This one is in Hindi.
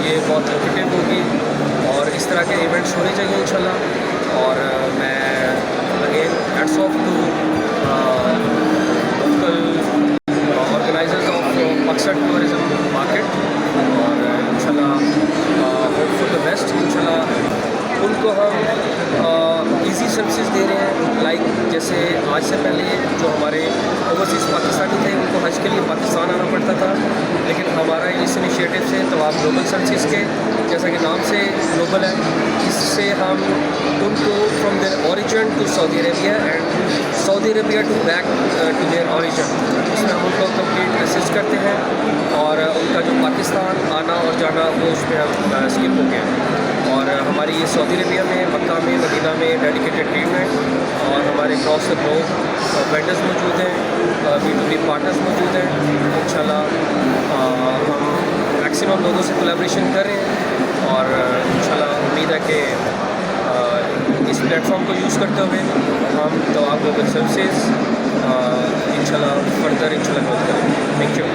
ये बहुत लुक्रेटिव होगी और इस तरह के इवेंट्स होने चाहिए इंशाल्लाह। और मैं again hats off to local organisers of मकसद टूरिज्म मार्केट और इंशाल्लाह होप फॉर द बेस्ट। इंशाल्लाह उनको हम इजी सर्विसेज दे रहे हैं, लाइक जैसे आज से पहले जो हमारे ओवरसीज़ पाकिस्तानी थे उनको हज के लिए पाकिस्तान आना पड़ता था, लेकिन हमारा इस इनिशिएटिव से तवाब ग्लोबल सर्विसेज के, जैसा कि नाम से ग्लोबल है, इससे हम उनको from their origin to Saudi Arabia and Saudi Arabia to back to their origin, इसमें हम उनको कंप्लीट असिस्ट करते हैं और उनका जो पाकिस्तान आना और जाना वो उसमें हम स्किप हो गया। और हमारी ये सऊदी अरेबिया में मक्का में मदीना में डेडिकेटेड टीम है और हमारे क्रॉस द ग्लोब वेंडर्स मौजूद हैं, B2B पार्टनर्स मौजूद हैं। इंशाल्लाह हम मैक्सिमम लोगों से कोलैबोरेशन करें और इंशाल्लाह उम्मीद है कि इस प्लेटफॉर्म को यूज़ करते हुए हम तवाब ग्लोबल सर्विसेज इंशाल्लाह फर्दर इंशाल्लाह ग्रोथ करें। Thank you.